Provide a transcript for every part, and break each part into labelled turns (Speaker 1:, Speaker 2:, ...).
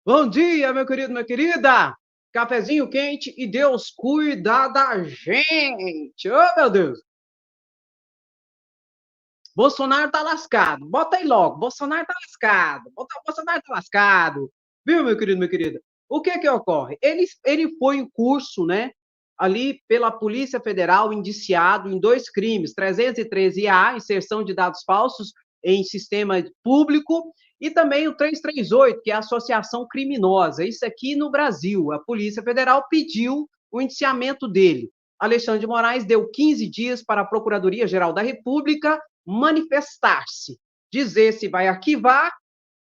Speaker 1: Bom dia, meu querido, minha querida. Cafezinho quente e Deus cuida da gente. Oh, meu Deus. Bolsonaro tá lascado. Bota aí logo. Bolsonaro tá lascado. Bolsonaro tá lascado. Viu, meu querido, minha querida? O que que ocorre? Ele foi em curso, né? Ali pela Polícia Federal, indiciado em 2 crimes: 313-A, inserção de dados falsos em sistema público, e também o 338, que é a associação criminosa. Isso aqui no Brasil. A Polícia Federal pediu o indiciamento dele. Alexandre de Moraes deu 15 dias para a Procuradoria-Geral da República manifestar-se, dizer se vai arquivar.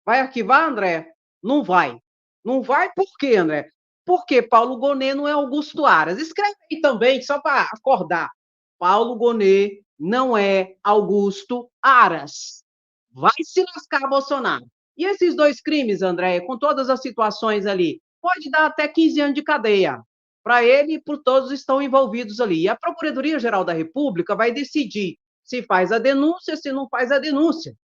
Speaker 1: Vai arquivar, André? Não vai. Não vai por quê, André? Porque Paulo Gonet não é Augusto Aras. Escreve aí também, só para acordar. Paulo Gonet não é Augusto Aras. Vai se lascar, Bolsonaro. E esses 2 crimes, André, com todas as situações ali, pode dar até 15 anos de cadeia para ele e por todos que estão envolvidos ali. E a Procuradoria-Geral da República vai decidir se faz a denúncia, se não faz a denúncia.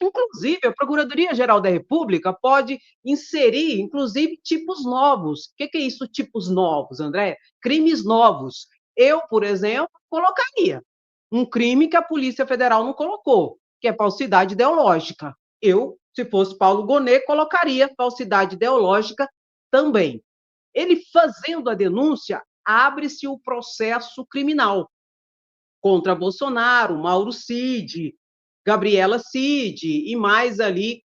Speaker 1: Inclusive, a Procuradoria-Geral da República pode inserir, inclusive, tipos novos. O que é isso, tipos novos, André? Crimes novos. Eu, por exemplo, colocaria um crime que a Polícia Federal não colocou, que é falsidade ideológica. Eu, se fosse Paulo Gonet, colocaria falsidade ideológica também. Ele fazendo a denúncia, abre-se o processo criminal contra Bolsonaro, Mauro Cid, Gabriela Cid e mais ali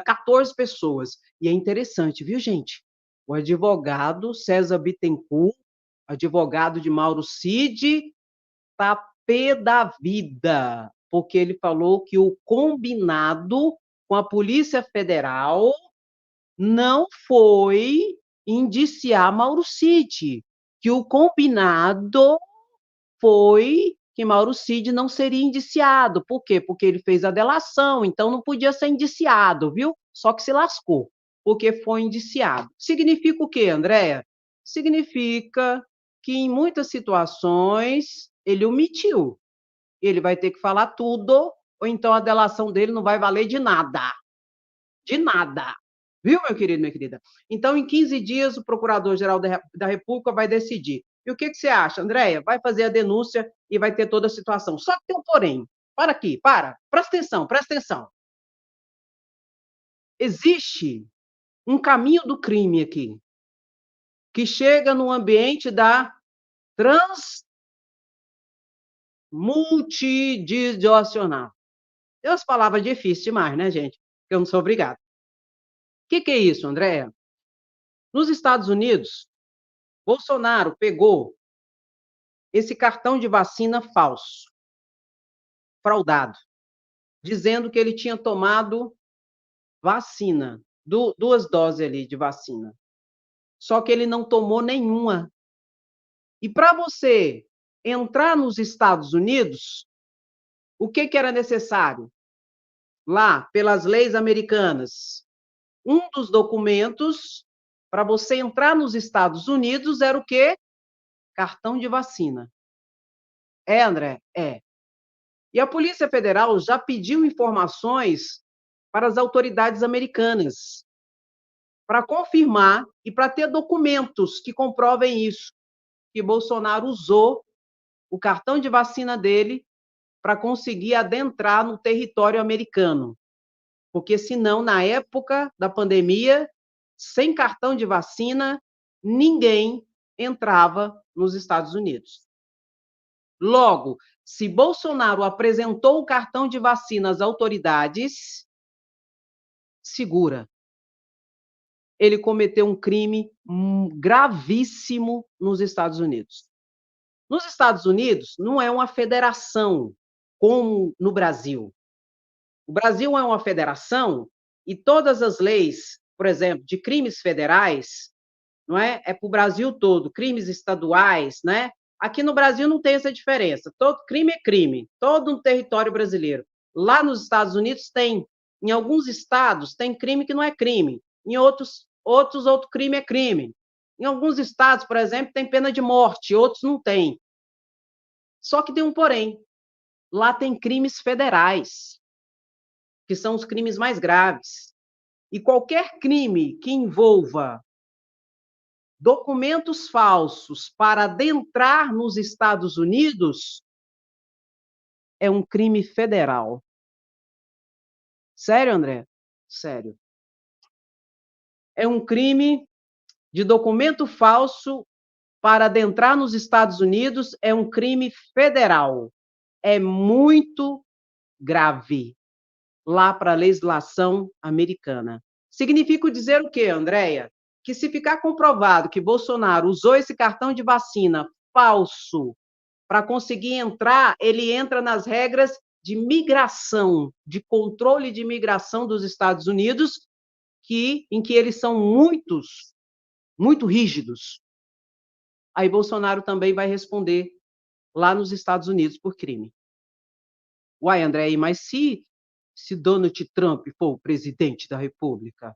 Speaker 1: 14 pessoas. E é interessante, viu, gente? O advogado César Bittencourt, advogado de Mauro Cid, tá pé da vida, porque ele falou que o combinado com a Polícia Federal não foi indiciar Mauro Cid, que o combinado foi que Mauro Cid não seria indiciado. Por quê? Porque ele fez a delação, então não podia ser indiciado, viu? Só que se lascou, porque foi indiciado. Significa o quê, Andréa? Significa que em muitas situações ele omitiu. Ele vai ter que falar tudo, ou então a delação dele não vai valer de nada. De nada. Viu, meu querido, minha querida? Então, em 15 dias, o Procurador-Geral da República vai decidir. E o que, que você acha, Andréia? Vai fazer a denúncia e vai ter toda a situação. Só que tem um porém. Para aqui, para. Presta atenção, presta atenção. Existe um caminho do crime aqui, que chega no ambiente da transmultidicional. Tem umas palavras difíceis demais, né, gente? Que eu não sou obrigado. O que é isso, Andréia? Nos Estados Unidos, Bolsonaro pegou esse cartão de vacina falso, fraudado, dizendo que ele tinha tomado vacina, 2 doses ali de vacina. Só que ele não tomou nenhuma. E para você entrar nos Estados Unidos, o que era necessário? Lá, pelas leis americanas, um dos documentos para você entrar nos Estados Unidos era o quê? Cartão de vacina. É, André? É. E a Polícia Federal já pediu informações para as autoridades americanas, para confirmar e para ter documentos que comprovem isso, que Bolsonaro usou o cartão de vacina dele para conseguir adentrar no território americano. Porque senão, na época da pandemia, sem cartão de vacina, ninguém entrava nos Estados Unidos. Logo, se Bolsonaro apresentou o cartão de vacina às autoridades, segura. Ele cometeu um crime gravíssimo nos Estados Unidos. Nos Estados Unidos, não é uma federação como no Brasil. O Brasil é uma federação e todas as leis, por exemplo, de crimes federais, não é? É para o Brasil todo, crimes estaduais, né? Aqui no Brasil não tem essa diferença. Todo crime é crime, todo um território brasileiro. Lá nos Estados Unidos tem. Em alguns estados tem crime que não é crime. Em outro crime é crime. Em alguns estados, por exemplo, tem pena de morte, outros não tem. Só que tem um porém. Lá tem crimes federais, que são os crimes mais graves. E qualquer crime que envolva documentos falsos para adentrar nos Estados Unidos é um crime federal. Sério, André? Sério. É um crime de documento falso para adentrar nos Estados Unidos, é um crime federal. É muito grave lá para a legislação americana. Significa dizer o quê, Andréia? Que se ficar comprovado que Bolsonaro usou esse cartão de vacina falso para conseguir entrar, ele entra nas regras de migração, de controle de migração dos Estados Unidos, em que eles são muito rígidos. Aí Bolsonaro também vai responder lá nos Estados Unidos por crime. Uai, André, mas se Donald Trump for o presidente da República?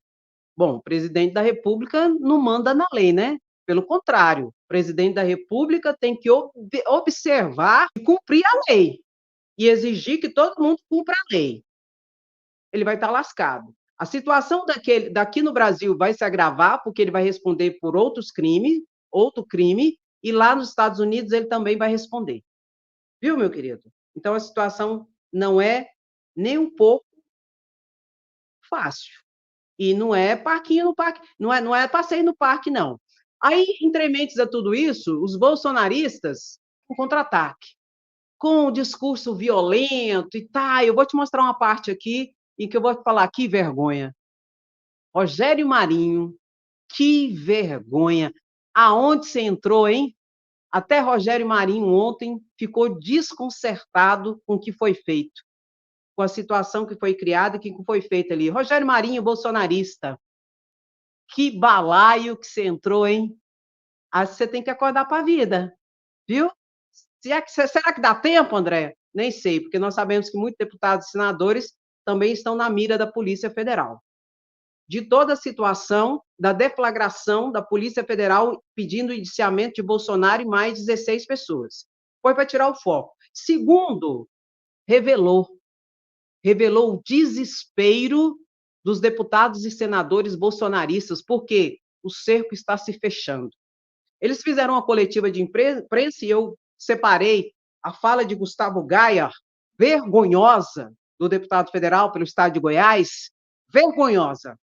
Speaker 1: Bom, o presidente da República não manda na lei, né? Pelo contrário, o presidente da República tem que observar e cumprir a lei e exigir que todo mundo cumpra a lei. Ele vai estar lascado. A situação daqui no Brasil vai se agravar, porque ele vai responder por outro crime, e lá nos Estados Unidos ele também vai responder. Viu, meu querido? Então, a situação não é nem um pouco fácil. E não é parquinho no parque, não é passeio no parque, não. Aí, entre mentes a tudo isso, os bolsonaristas, um contra-ataque, com um discurso violento e tal. Eu vou te mostrar uma parte aqui, em que eu vou te falar, que vergonha. Rogério Marinho, que vergonha. Aonde você entrou, hein? Até Rogério Marinho ontem ficou desconcertado com o que foi feito, com a situação que foi criada e que foi feita ali. Rogério Marinho, bolsonarista, que balaio que você entrou, hein? Aí você tem que acordar para a vida, viu? Será que dá tempo, André? Nem sei, porque nós sabemos que muitos deputados e senadores também estão na mira da Polícia Federal. De toda a situação da deflagração da Polícia Federal pedindo o indiciamento de Bolsonaro e mais 16 pessoas. Foi para tirar o foco. Segundo, revelou o desespero dos deputados e senadores bolsonaristas, porque o cerco está se fechando. Eles fizeram uma coletiva de imprensa e eu separei a fala de Gustavo Gaia, vergonhosa, do deputado federal pelo estado de Goiás, vergonhosa,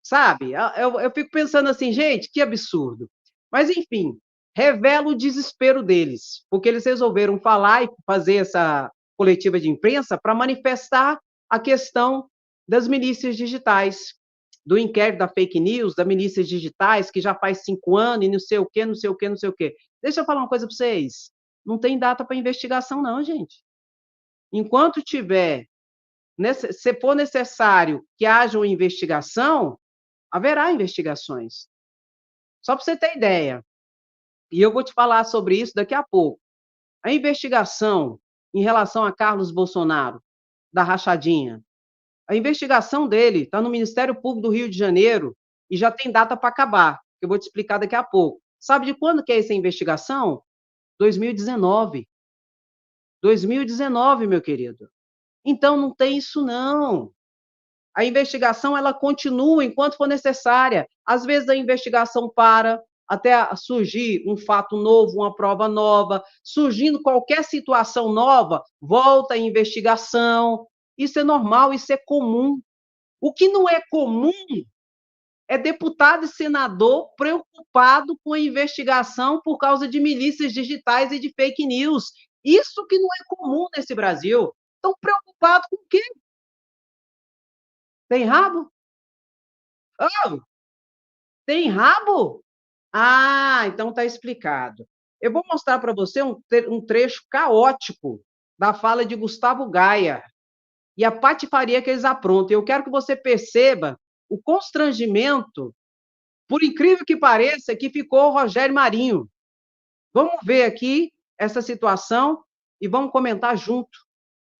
Speaker 1: sabe? Eu fico pensando assim, gente, que absurdo. Mas, enfim, revela o desespero deles, porque eles resolveram falar e fazer essa coletiva de imprensa para manifestar a questão das milícias digitais, do inquérito da fake news, das milícias digitais, que já faz 5 anos, e não sei o quê, não sei o quê, não sei o quê. Deixa eu falar uma coisa para vocês. Não tem data para investigação, não, gente. Enquanto se for necessário que haja uma investigação, haverá investigações. Só para você ter ideia. E eu vou te falar sobre isso daqui a pouco. A investigação em relação a Carlos Bolsonaro, da rachadinha, a investigação dele está no Ministério Público do Rio de Janeiro e já tem data para acabar, que eu vou te explicar daqui a pouco. Sabe de quando que é essa investigação? 2019. 2019, meu querido. Então, não tem isso, não. A investigação, ela continua enquanto for necessária. Às vezes, a investigação para até surgir um fato novo, uma prova nova. Surgindo qualquer situação nova, volta a investigação. Isso é normal, isso é comum. O que não é comum é deputado e senador preocupado com a investigação por causa de milícias digitais e de fake news. Isso que não é comum nesse Brasil. Estão preocupados com o quê? Tem rabo? Oh, tem rabo? Ah, então está explicado. Eu vou mostrar para você um trecho caótico da fala de Gustavo Gaia e a patifaria que eles aprontam. Eu quero que você perceba o constrangimento, por incrível que pareça, que ficou o Rogério Marinho. Vamos ver aqui essa situação e vamos comentar junto,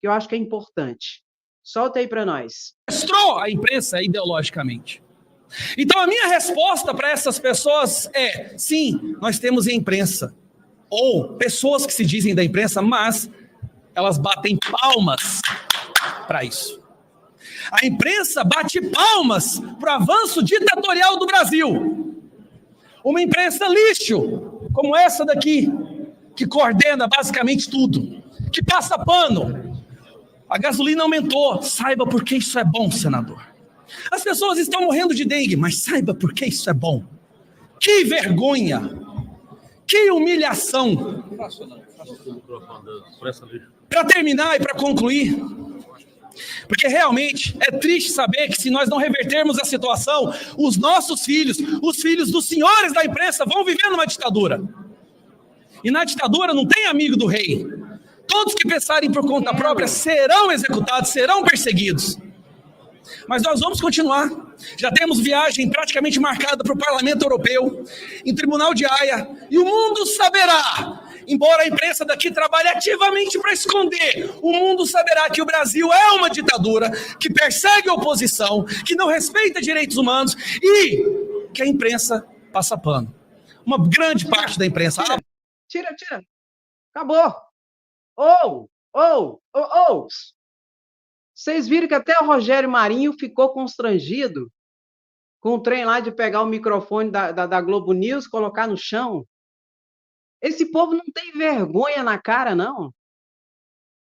Speaker 1: que eu acho que é importante. Solta aí para nós.
Speaker 2: Mostrou a imprensa ideologicamente. Então a minha resposta para essas pessoas é: sim, nós temos imprensa, ou pessoas que se dizem da imprensa, mas elas batem palmas para isso. A imprensa bate palmas para o avanço ditatorial do Brasil. Uma imprensa lixo, como essa daqui, que coordena basicamente tudo, que passa pano. A gasolina aumentou. Saiba por que isso é bom, senador. As pessoas estão morrendo de dengue, mas saiba por que isso é bom. Que vergonha! Que humilhação! Para terminar e para concluir, porque realmente é triste saber que se nós não revertermos a situação, os nossos filhos, os filhos dos senhores da imprensa vão viver numa ditadura. E na ditadura não tem amigo do rei. Todos que pensarem por conta própria serão executados, serão perseguidos. Mas nós vamos continuar. Já temos viagem praticamente marcada para o Parlamento Europeu, em Tribunal de Haia, e o mundo saberá, embora a imprensa daqui trabalhe ativamente para esconder, o mundo saberá que o Brasil é uma ditadura, que persegue a oposição, que não respeita direitos humanos e que a imprensa passa pano. Uma grande parte da imprensa...
Speaker 1: Tira. Acabou. Vocês viram que até o Rogério Marinho ficou constrangido com o trem lá de pegar o microfone da Globo News, colocar no chão. Esse povo não tem vergonha na cara, não.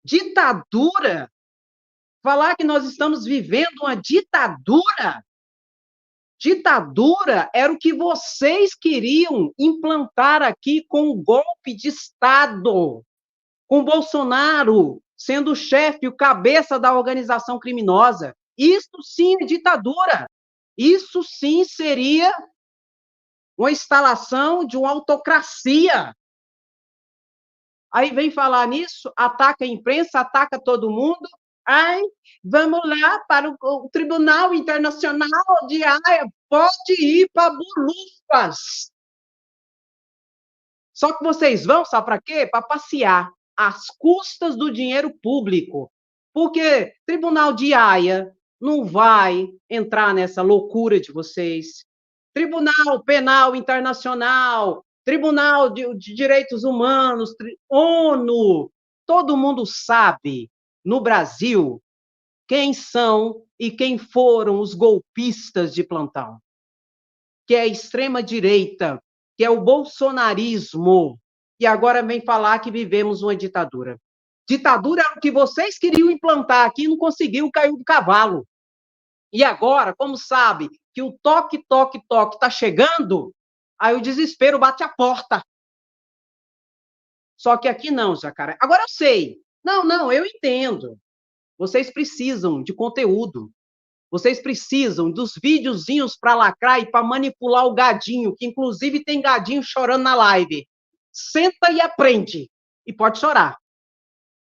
Speaker 1: Ditadura. Falar que nós estamos vivendo uma ditadura. Ditadura era o que vocês queriam implantar aqui com o golpe de Estado, com Bolsonaro sendo o chefe, o cabeça da organização criminosa. Isso sim é ditadura. Isso sim seria uma instalação de uma autocracia. Aí vem falar nisso, ataca a imprensa, ataca todo mundo. Ai, vamos lá para o Tribunal Internacional de Haia, pode ir para Bulufas. Só que vocês vão, sabe para quê? Para passear às custas do dinheiro público. Porque Tribunal de Haia não vai entrar nessa loucura de vocês. Tribunal Penal Internacional, Tribunal de Direitos Humanos, ONU, todo mundo sabe, no Brasil, quem são e quem foram os golpistas de plantão. Que é a extrema-direita, que é o bolsonarismo, e agora vem falar que vivemos uma ditadura. Ditadura é o que vocês queriam implantar aqui e não conseguiu, caiu do cavalo. E agora, como sabe que o toque está chegando, aí o desespero bate a porta. Só que aqui não, Jacaré. Agora eu sei. Não, eu entendo. Vocês precisam de conteúdo. Vocês precisam dos videozinhos para lacrar e para manipular o gadinho, que inclusive tem gadinho chorando na live. Senta e aprende. E pode chorar.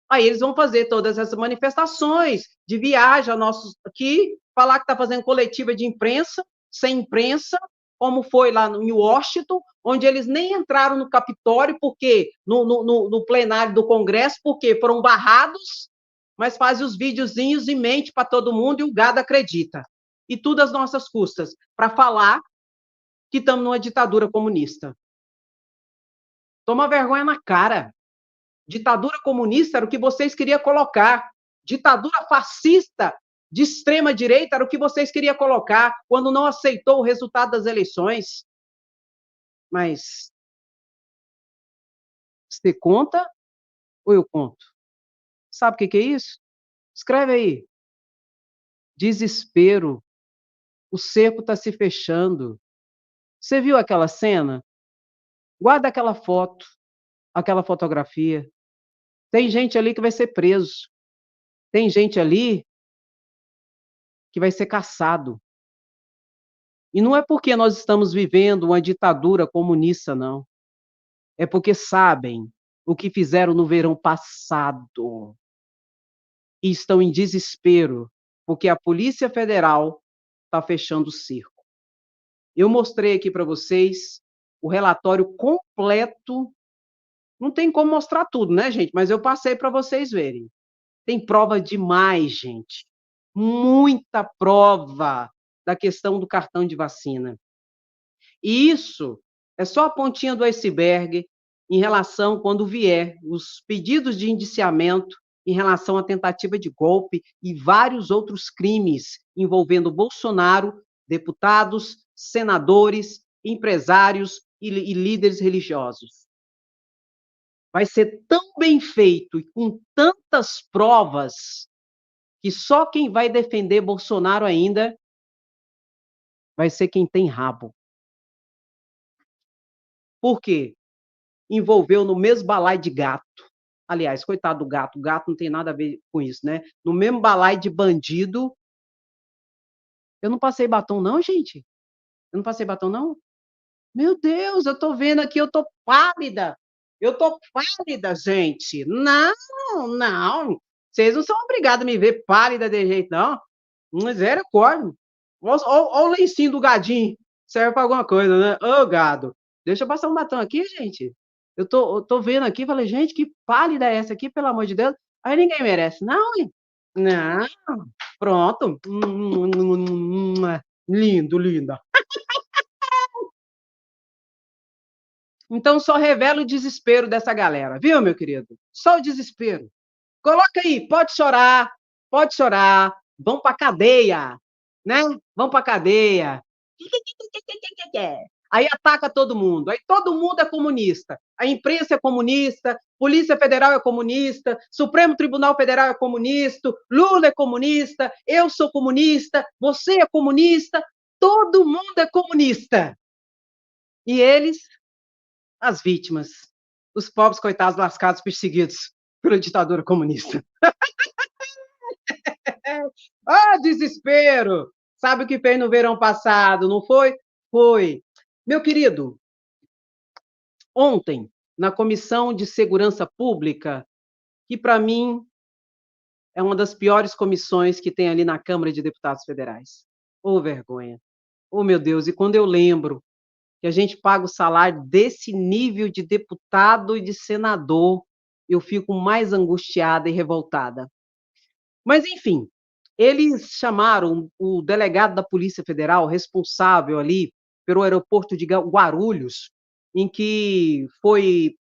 Speaker 1: Aí eles vão fazer todas essas manifestações de viagem nossos aqui, falar que está fazendo coletiva de imprensa, sem imprensa, como foi lá em Washington, onde eles nem entraram no Capitólio, porque no plenário do Congresso, porque foram barrados, mas fazem os videozinhos e mente para todo mundo e o gado acredita. E tudo às nossas custas, para falar que estamos numa ditadura comunista. Toma vergonha na cara. Ditadura comunista era o que vocês queriam colocar. Ditadura fascista de extrema-direita era o que vocês queriam colocar quando não aceitou o resultado das eleições. Mas você conta ou eu conto? Sabe o que é isso? Escreve aí. Desespero. O cerco está se fechando. Você viu aquela cena? Guarda aquela foto, aquela fotografia. Tem gente ali que vai ser preso. Tem gente ali que vai ser caçado. E não é porque nós estamos vivendo uma ditadura comunista, não. É porque sabem o que fizeram no verão passado. E estão em desespero, porque a Polícia Federal está fechando o cerco. Eu mostrei aqui para vocês o relatório completo. Não tem como mostrar tudo, né, gente? Mas eu passei para vocês verem. Tem prova demais, gente. Muita prova da questão do cartão de vacina. E isso é só a pontinha do iceberg em relação quando vier os pedidos de indiciamento em relação à tentativa de golpe e vários outros crimes envolvendo Bolsonaro, deputados, senadores, empresários e líderes religiosos. Vai ser tão bem feito e com tantas provas que só quem vai defender Bolsonaro ainda vai ser quem tem rabo. Por quê? Envolveu no mesmo balaio de gato. Aliás, coitado do gato, o gato não tem nada a ver com isso, né? No mesmo balaio de bandido. Eu não passei batom, não, gente? Eu não passei batom, não? Meu Deus, eu tô vendo aqui, eu tô pálida. Eu tô pálida, gente. Não, não. Vocês não são obrigados a me ver pálida de jeito, não. Misericórdia. Olha o lencinho do gadinho. Serve pra alguma coisa, né? Ô, gado. Deixa eu passar um batom aqui, gente. Eu tô vendo aqui, falei, gente, que pálida é essa aqui, pelo amor de Deus? Aí ninguém merece. Não, hein? Não. Pronto. Lindo, linda. Então só revela o desespero dessa galera, viu, meu querido? Só o desespero. Coloca aí, pode chorar, vão pra cadeia, né? Vão pra cadeia. Aí ataca todo mundo. Aí todo mundo é comunista. A imprensa é comunista, Polícia Federal é comunista, Supremo Tribunal Federal é comunista, Lula é comunista, eu sou comunista, você é comunista, todo mundo é comunista. E eles, as vítimas, os pobres coitados lascados, perseguidos pela ditadura comunista. Ah, desespero! Sabe o que fez no verão passado, não foi? Foi. Meu querido, ontem, na Comissão de Segurança Pública, que para mim é uma das piores comissões que tem ali na Câmara de Deputados Federais. Ô, vergonha. Oh, meu Deus, e quando eu lembro que a gente paga o salário desse nível de deputado e de senador, eu fico mais angustiada e revoltada. Mas, enfim, eles chamaram o delegado da Polícia Federal, responsável ali pelo aeroporto de Guarulhos, em que foi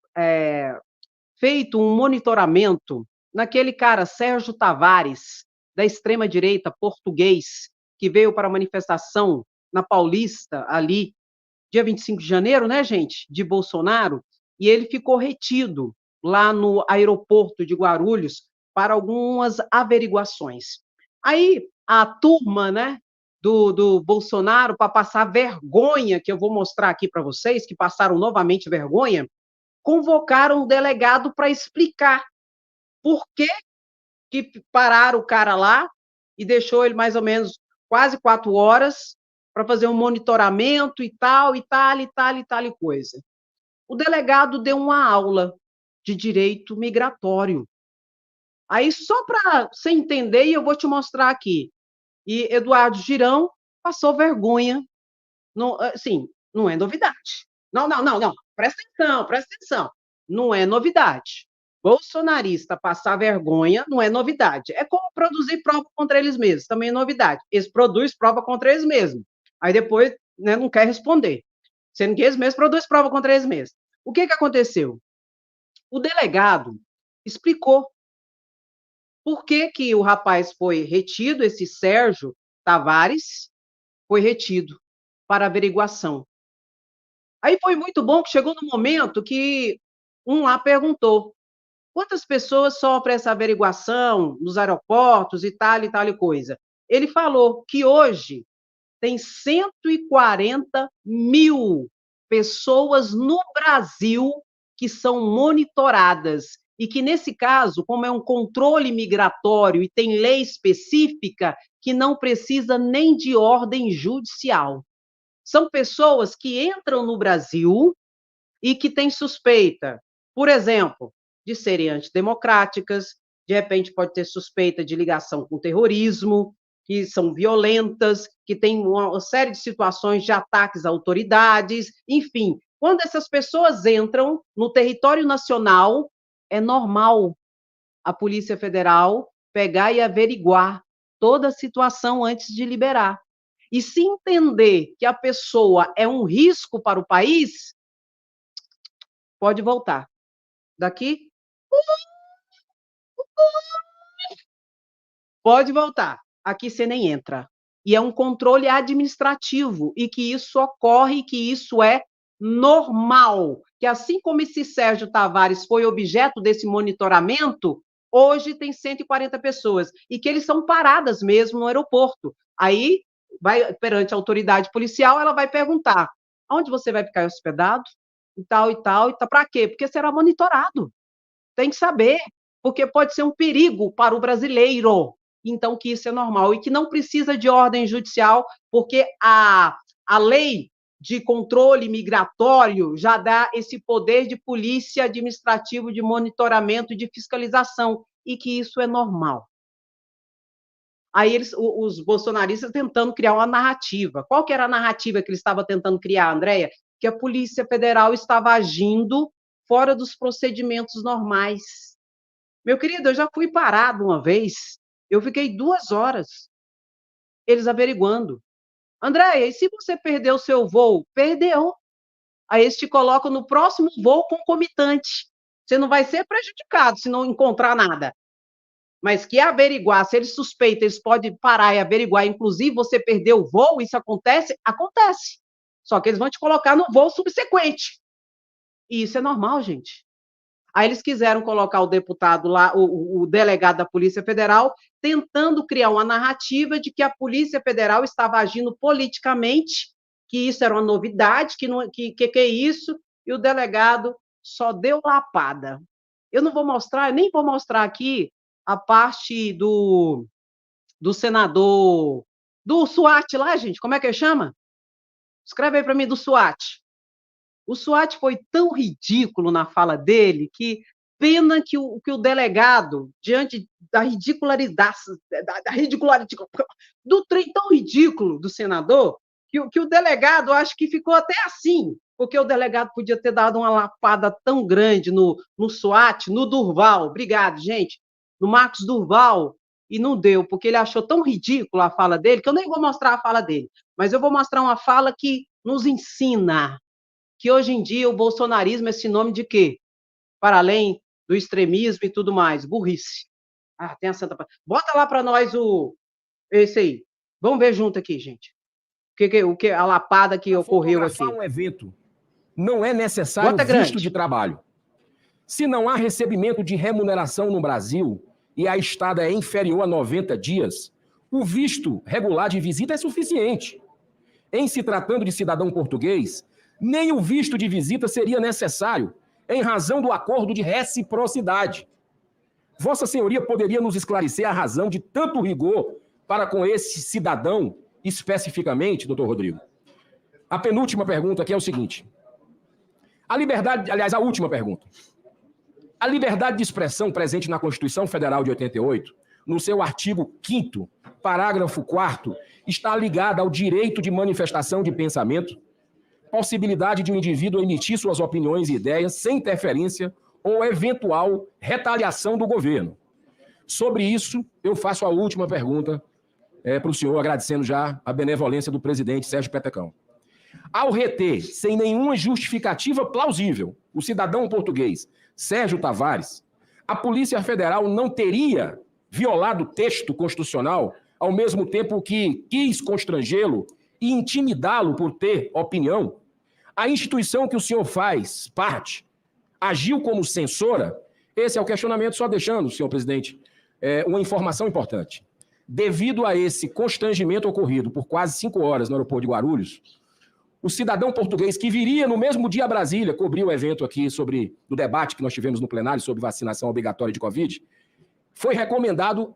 Speaker 1: feito um monitoramento naquele cara, Sérgio Tavares, da extrema-direita português, que veio para a manifestação na Paulista, ali, dia 25 de janeiro, né, gente, de Bolsonaro, e ele ficou retido lá no aeroporto de Guarulhos para algumas averiguações. Aí, a turma, né, do Bolsonaro, para passar vergonha, que eu vou mostrar aqui para vocês, que passaram novamente vergonha, convocaram um delegado para explicar por que pararam o cara lá e deixou ele mais ou menos quase 4 horas para fazer um monitoramento e tal, e tal, e tal, e tal, e coisa. O delegado deu uma aula de direito migratório. Aí, só para você entender, e eu vou te mostrar aqui. E Eduardo Girão passou vergonha. Não, assim, não é novidade. Não. Presta atenção. Não é novidade. Bolsonarista passar vergonha não é novidade. É como produzir prova contra eles mesmos, também é novidade. Eles produzem prova contra eles mesmos. Aí depois, né, não quer responder. Sendo que eles mesmos produzem prova contra eles mesmos. O que aconteceu? O delegado explicou por que o rapaz foi retido, esse Sérgio Tavares, foi retido para averiguação. Aí foi muito bom que chegou no momento que um lá perguntou: quantas pessoas sofrem essa averiguação nos aeroportos e tal e coisa? Ele falou que hoje tem 140 mil pessoas no Brasil que são monitoradas e que, nesse caso, como é um controle migratório e tem lei específica, que não precisa nem de ordem judicial. São pessoas que entram no Brasil e que têm suspeita, por exemplo, de serem antidemocráticas, de repente pode ter suspeita de ligação com terrorismo, que são violentas, que têm uma série de situações de ataques a autoridades, enfim. Quando essas pessoas entram no território nacional, é normal a Polícia Federal pegar e averiguar toda a situação antes de liberar. E se entender que a pessoa é um risco para o país, pode voltar. Daqui Pode voltar. Aqui você nem entra. E é um controle administrativo, e que isso ocorre, que isso é normal. Que assim como esse Sérgio Tavares foi objeto desse monitoramento, hoje tem 140 pessoas, e que eles são paradas mesmo no aeroporto. Aí, vai perante a autoridade policial, ela vai perguntar, onde você vai ficar hospedado? E tal, e tal, e tal. Para quê? Porque será monitorado. Tem que saber, porque pode ser um perigo para o brasileiro. Então, que isso é normal e que não precisa de ordem judicial, porque a lei de controle migratório já dá esse poder de polícia administrativo, de monitoramento e de fiscalização, e que isso é normal. Aí os bolsonaristas tentando criar uma narrativa. Qual que era a narrativa que eles estavam tentando criar, Andréia? Que a Polícia Federal estava agindo fora dos procedimentos normais. Meu querido, eu já fui parado uma vez, eu fiquei 2 horas, eles averiguando. Andréia, e se você perdeu o seu voo? Perdeu. Aí eles te colocam no próximo voo concomitante. Você não vai ser prejudicado se não encontrar nada. Mas que averiguar, se eles suspeitam, eles podem parar e averiguar, inclusive você perdeu o voo, isso acontece? Acontece. Só que eles vão te colocar no voo subsequente. E isso é normal, gente. Aí eles quiseram colocar o deputado lá, o delegado da Polícia Federal, tentando criar uma narrativa de que a Polícia Federal estava agindo politicamente, que isso era uma novidade, que é isso, e o delegado só deu lapada. Eu não vou mostrar, nem vou mostrar aqui a parte do senador, do SWAT lá, gente, como é que ele chama? Escreve aí para mim, do SWAT. O SWAT foi tão ridículo na fala dele que pena que o delegado, diante da ridicularidade, do trem tão ridículo do senador, que o delegado acho que ficou até assim, porque o delegado podia ter dado uma lapada tão grande no SWAT, no Durval, obrigado, gente, no Marcos Durval, e não deu, porque ele achou tão ridícula a fala dele, que eu nem vou mostrar a fala dele, mas eu vou mostrar uma fala que nos ensina que hoje em dia o bolsonarismo é sinônimo de quê? Para além do extremismo e tudo mais, burrice. Ah, tem a santa... Bota lá para nós esse aí. Vamos ver junto aqui, gente. A lapada que ocorreu aqui.
Speaker 3: Fotografar um evento não é necessário visto de trabalho. Se não há recebimento de remuneração no Brasil e a estada é inferior a 90 dias, o visto regular de visita é suficiente. Em se tratando de cidadão português, nem o visto de visita seria necessário, em razão do acordo de reciprocidade. Vossa Senhoria poderia nos esclarecer a razão de tanto rigor para com esse cidadão, especificamente, doutor Rodrigo? A penúltima pergunta aqui é o seguinte. A liberdade, aliás, a última pergunta. A liberdade de expressão presente na Constituição Federal de 88, no seu artigo 5º, parágrafo 4º, está ligada ao direito de manifestação de pensamento, possibilidade de um indivíduo emitir suas opiniões e ideias sem interferência ou eventual retaliação do governo. Sobre isso, eu faço a última pergunta para o senhor, agradecendo já a benevolência do presidente Sérgio Petecão. Ao reter, sem nenhuma justificativa plausível, o cidadão português Sérgio Tavares, a Polícia Federal não teria violado o texto constitucional, ao mesmo tempo que quis constrangê-lo e intimidá-lo por ter opinião? A instituição que o senhor faz parte agiu como censora? Esse é o questionamento, só deixando, senhor presidente, uma informação importante. Devido a esse constrangimento ocorrido por quase 5 horas no aeroporto de Guarulhos, o cidadão português que viria no mesmo dia a Brasília cobrir o evento aqui sobre o debate que nós tivemos no plenário sobre vacinação obrigatória de Covid, foi recomendado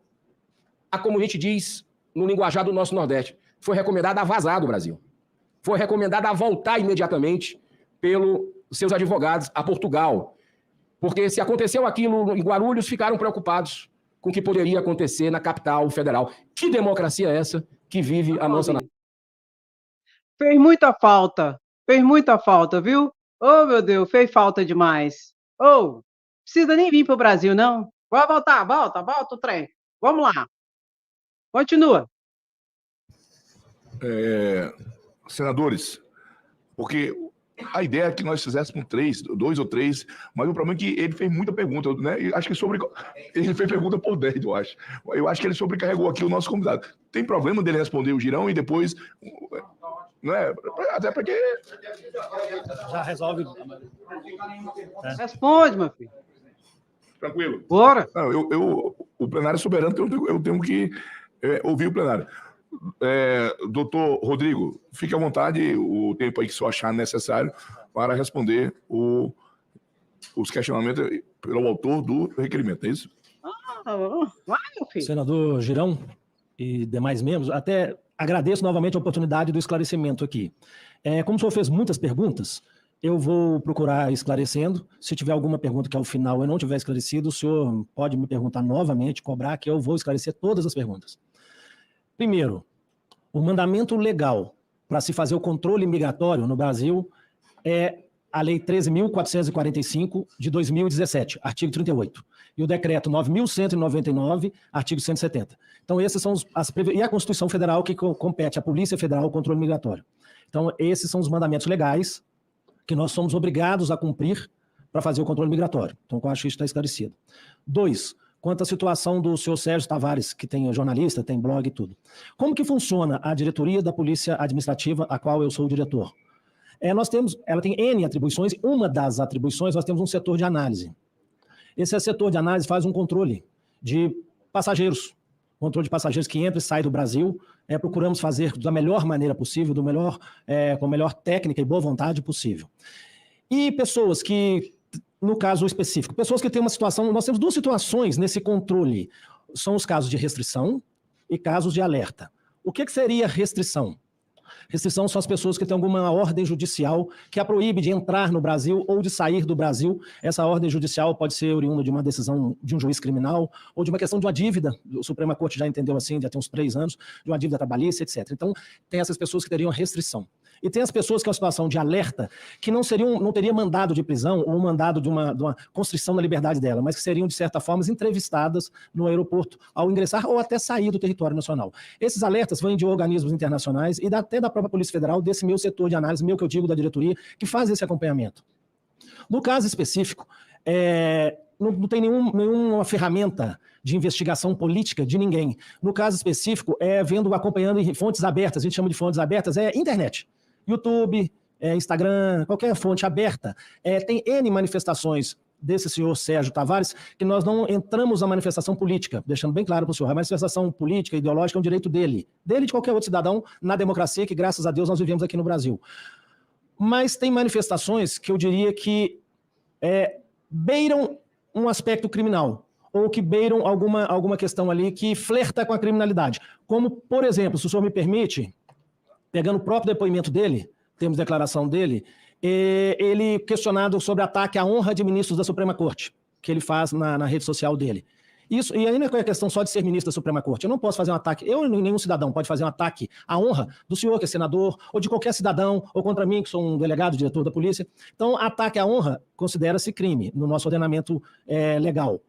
Speaker 3: a, como a gente diz no linguajar do nosso Nordeste, foi recomendado a vazar do Brasil. Foi recomendado a voltar imediatamente pelos seus advogados a Portugal. Porque se aconteceu aquilo em Guarulhos, ficaram preocupados com o que poderia acontecer na capital federal. Que democracia é essa que vive a nossa nação?
Speaker 1: Fez muita falta, viu? Oh, meu Deus, fez falta demais. Oh, precisa nem vir para o Brasil, não. Vai voltar, volta o trem. Vamos lá. Continua.
Speaker 4: Senadores, porque A ideia é que nós fizéssemos 2 ou 3, mas o problema é que ele fez muita pergunta, né? E acho que ele fez pergunta por 10, eu acho. Eu acho que ele sobrecarregou aqui o nosso convidado. Tem problema dele responder o girão e depois... Né? Até porque...
Speaker 5: Já resolve.
Speaker 1: Responde, meu filho.
Speaker 4: Tranquilo.
Speaker 1: Bora.
Speaker 4: Não, o plenário é soberano, eu tenho que ouvir o plenário. Doutor Rodrigo, fique à vontade, o tempo aí que o senhor achar necessário para responder os questionamentos pelo autor do requerimento, é isso?
Speaker 1: Vai, meu filho.
Speaker 5: Senador Girão e demais membros, até agradeço novamente a oportunidade do esclarecimento aqui. Como o senhor fez muitas perguntas, eu vou procurar esclarecendo. Se tiver alguma pergunta que ao final eu não tiver esclarecido, o senhor pode me perguntar novamente, cobrar, que eu vou esclarecer todas as perguntas. Primeiro, o mandamento legal para se fazer o controle migratório no Brasil é a Lei 13.445 de 2017, artigo 38, e o Decreto 9.199, artigo 170. Então, esses são e a Constituição Federal que compete à Polícia Federal o controle migratório. Então, esses são os mandamentos legais que nós somos obrigados a cumprir para fazer o controle migratório. Então, eu acho que isso está esclarecido. 2, quanto à situação do senhor Sérgio Tavares, que tem jornalista, tem blog e tudo. Como que funciona a diretoria da Polícia Administrativa, a qual eu sou o diretor? Ela tem N atribuições, uma das atribuições, nós temos um setor de análise. Esse setor de análise faz um controle de passageiros, controle de passageiros que entram e saem do Brasil. Procuramos fazer da melhor maneira possível, com a melhor técnica e boa vontade possível. E pessoas que, no caso específico, pessoas que têm uma situação, nós temos 2 situações nesse controle, são os casos de restrição e casos de alerta. O que seria restrição? Restrição são as pessoas que têm alguma ordem judicial que a proíbe de entrar no Brasil ou de sair do Brasil. Essa ordem judicial pode ser oriunda de uma decisão de um juiz criminal ou de uma questão de uma dívida. A Suprema Corte já entendeu assim, já tem uns 3 anos, de uma dívida trabalhista, etc. Então, tem essas pessoas que teriam restrição. E tem as pessoas que é uma situação de alerta, que não teria mandado de prisão ou mandado de uma constrição na liberdade dela, mas que seriam, de certa forma, entrevistadas no aeroporto ao ingressar ou até sair do território nacional. Esses alertas vêm de organismos internacionais e até da própria Polícia Federal, desse meu setor de análise, que eu digo da diretoria, que faz esse acompanhamento. No caso específico, não tem nenhuma ferramenta de investigação política de ninguém. No caso específico, acompanhando em fontes abertas, a gente chama de fontes abertas, internet. YouTube, Instagram, qualquer fonte aberta. Tem N manifestações desse senhor Sérgio Tavares, que nós não entramos na manifestação política, deixando bem claro para o senhor, a manifestação política, ideológica é um direito dele e de qualquer outro cidadão na democracia que, graças a Deus, nós vivemos aqui no Brasil. Mas tem manifestações que eu diria que beiram um aspecto criminal, ou que beiram alguma questão ali que flerta com a criminalidade. Como, por exemplo, se o senhor me permite, pegando o próprio depoimento dele, temos declaração dele, ele questionado sobre ataque à honra de ministros da Suprema Corte, que ele faz na rede social dele. Isso, e aí não é questão só de ser ministro da Suprema Corte. Eu não posso fazer um ataque, nenhum cidadão pode fazer um ataque à honra do senhor, que é senador, ou de qualquer cidadão, ou contra mim, que sou um delegado, diretor da polícia. Então, ataque à honra considera-se crime no nosso ordenamento legal.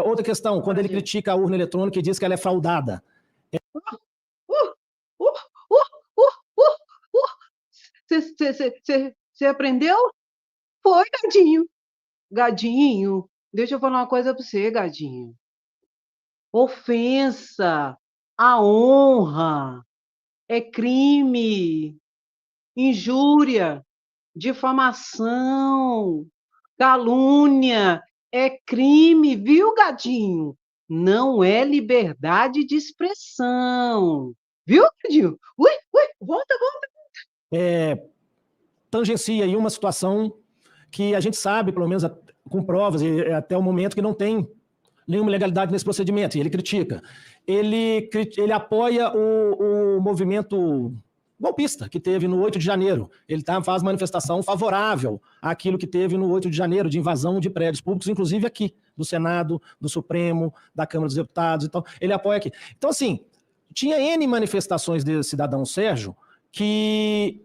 Speaker 5: Outra questão, quando ele critica a urna eletrônica e diz que ela é fraudada.
Speaker 1: Você aprendeu? Foi, Gadinho. Gadinho, deixa eu falar uma coisa para você, Gadinho. Ofensa à honra é crime. Injúria, difamação, calúnia é crime, viu, Gadinho? Não é liberdade de expressão. Viu, Gadinho? Ui, volta.
Speaker 5: Tangencia aí uma situação que a gente sabe, pelo menos com provas, até o momento que não tem nenhuma ilegalidade nesse procedimento, e ele critica. Ele apoia o movimento golpista que teve no 8 de janeiro. Ele faz manifestação favorável àquilo que teve no 8 de janeiro, de invasão de prédios públicos, inclusive aqui, do Senado, do Supremo, da Câmara dos Deputados. Então, ele apoia aqui. Então, assim, tinha N manifestações desse cidadão Sérgio que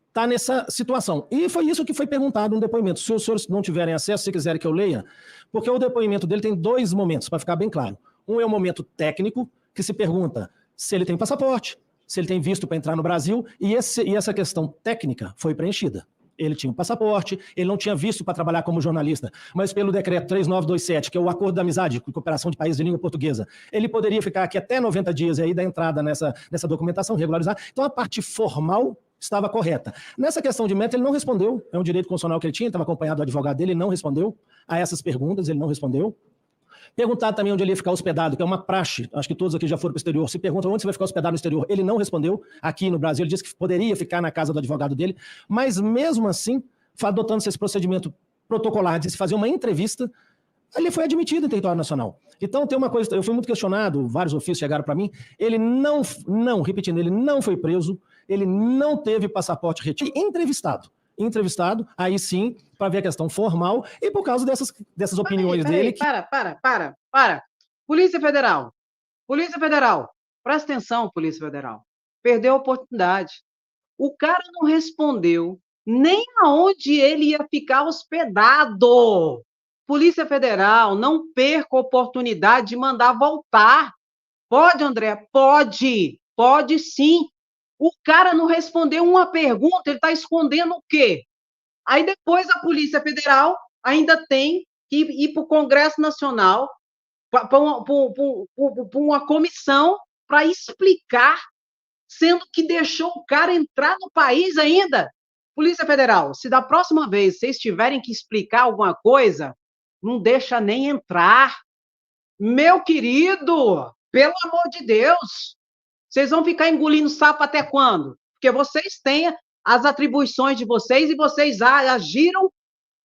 Speaker 5: está nessa situação. E foi isso que foi perguntado no depoimento. Se os senhores não tiverem acesso, se quiserem que eu leia, porque o depoimento dele tem 2 momentos, para ficar bem claro. Um é o momento técnico, que se pergunta se ele tem passaporte, se ele tem visto para entrar no Brasil, e essa questão técnica foi preenchida. ele tinha um passaporte, ele não tinha visto para trabalhar como jornalista, mas pelo decreto 3927, que é o Acordo da Amizade e Cooperação de Países de Língua Portuguesa, ele poderia ficar aqui até 90 dias aí da entrada nessa documentação, regularizar. Então, a parte formal estava correta. Nessa questão de meta, ele não respondeu, é um direito constitucional que ele tinha, estava acompanhado do advogado dele, ele não respondeu a essas perguntas, ele não respondeu. Perguntar também onde ele ia ficar hospedado, que é uma praxe, acho que todos aqui já foram para o exterior, se perguntam onde você vai ficar hospedado no exterior, ele não respondeu aqui no Brasil, ele disse que poderia ficar na casa do advogado dele, mas mesmo assim, adotando-se esse procedimento protocolar de se fazer uma entrevista, ele foi admitido em território nacional. Então tem uma coisa, eu fui muito questionado, vários ofícios chegaram para mim, ele repetindo, ele não foi preso, ele não teve passaporte retido, entrevistado, aí sim, para ver a questão formal e por causa dessas opiniões dele.
Speaker 1: Para. Polícia Federal, presta atenção, Polícia Federal. Perdeu a oportunidade. O cara não respondeu nem aonde ele ia ficar hospedado. Polícia Federal, não perca a oportunidade de mandar voltar. Pode, André? Pode sim. O cara não respondeu uma pergunta, ele está escondendo o quê? Aí depois a Polícia Federal ainda tem que ir para o Congresso Nacional, para uma comissão, para explicar, sendo que deixou o cara entrar no país ainda. Polícia Federal, se da próxima vez vocês tiverem que explicar alguma coisa, não deixa nem entrar. Meu querido, pelo amor de Deus, vocês vão ficar engolindo sapo até quando? Porque vocês têm as atribuições de vocês e vocês agiram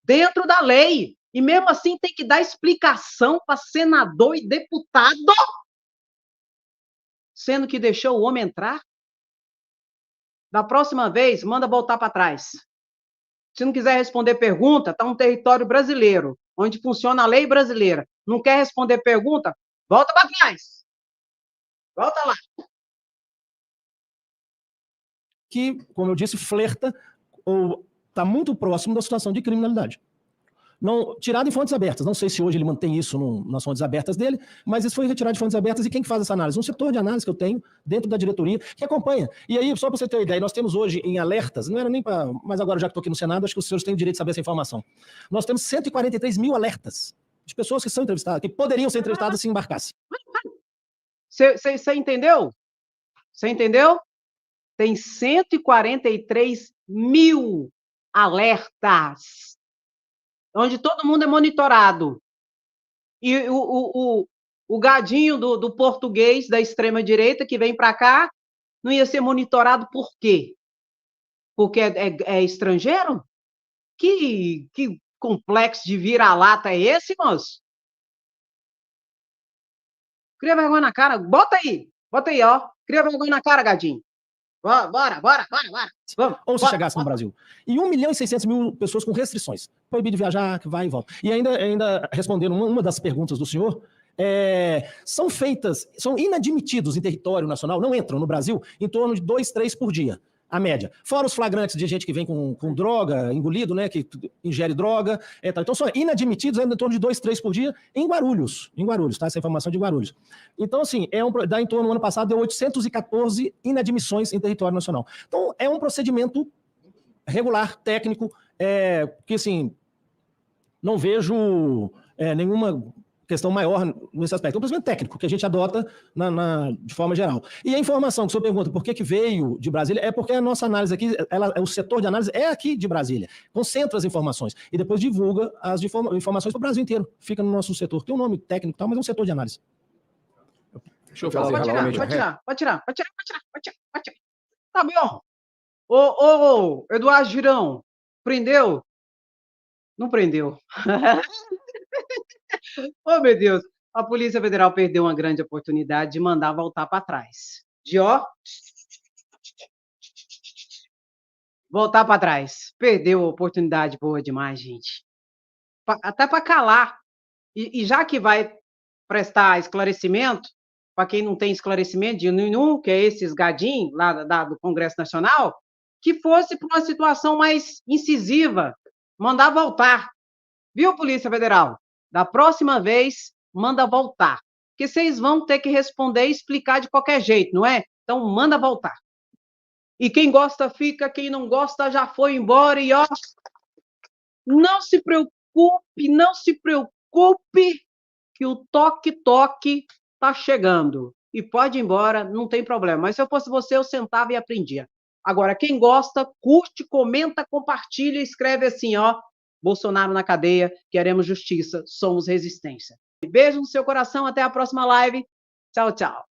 Speaker 1: dentro da lei. E mesmo assim tem que dar explicação para senador e deputado, sendo que deixou o homem entrar. Da próxima vez, manda voltar para trás. Se não quiser responder pergunta, está um território brasileiro, onde funciona a lei brasileira. Não quer responder pergunta? Volta para trás. Volta lá.
Speaker 5: Que, como eu disse, flerta ou está muito próximo da situação de criminalidade. Não, tirado em fontes abertas. Não sei se hoje ele mantém isso nas fontes abertas dele, mas isso foi retirado de fontes abertas. E quem que faz essa análise? Um setor de análise que eu tenho dentro da diretoria que acompanha. E aí, só para você ter uma ideia, nós temos hoje em alertas, não era nem para... Mas agora, já que estou aqui no Senado, acho que os senhores têm o direito de saber essa informação. Nós temos 143 mil alertas de pessoas que são entrevistadas, que poderiam ser entrevistadas se embarcassem.
Speaker 1: Você entendeu? Você entendeu? Tem 143 mil alertas, onde todo mundo é monitorado. E o gadinho do português da extrema-direita que vem para cá não ia ser monitorado por quê? Porque é estrangeiro? Que complexo de vira-lata é esse, moço? Cria vergonha na cara. Bota aí, ó. Cria vergonha na cara, gadinho. Bora. Vamos,
Speaker 5: ou se chegasse no Brasil. E 1.600.000 pessoas com restrições. Proibido de viajar, que vai e volta. E ainda respondendo uma das perguntas do senhor, são inadmitidos em território nacional, não entram no Brasil, em torno de 2, 3 por dia, a média. Fora os flagrantes de gente que vem com droga, engolido, né, que ingere droga. Então, são inadmitidos em torno de 2, 3 por dia em Guarulhos, tá? Essa informação de Guarulhos. Então, assim, dá em torno, no ano passado, deu 814 inadmissões em território nacional. Então, é um procedimento regular, técnico, que, assim, não vejo nenhuma questão maior nesse aspecto. É um procedimento técnico que a gente adota de forma geral. E a informação que o senhor pergunta por que veio de Brasília é porque a nossa análise aqui, o setor de análise é aqui de Brasília. Concentra as informações e depois divulga as informações para o Brasil inteiro. Fica no nosso setor. Tem um nome técnico e tal, mas é um setor de análise.
Speaker 3: Deixa eu fazer
Speaker 1: Pode tirar. Tá bom. Ô, Eduardo Girão, prendeu? Não prendeu. Oh, meu Deus, a Polícia Federal perdeu uma grande oportunidade de mandar voltar para trás. Voltar para trás. Perdeu a oportunidade boa demais, gente. Até para calar. E já que vai prestar esclarecimento, para quem não tem esclarecimento de nenhum, que é esses gadinhos lá do Congresso Nacional, que fosse para uma situação mais incisiva, mandar voltar. Viu, Polícia Federal? Da próxima vez, manda voltar. Porque vocês vão ter que responder e explicar de qualquer jeito, não é? Então, manda voltar. E quem gosta fica, quem não gosta já foi embora. E ó, não se preocupe, que o toque-toque tá chegando. E pode ir embora, não tem problema. Mas se eu fosse você, eu sentava e aprendia. Agora, quem gosta, curte, comenta, compartilha, escreve assim, ó, Bolsonaro na cadeia, queremos justiça, somos resistência. Beijo no seu coração, até a próxima live. Tchau, tchau.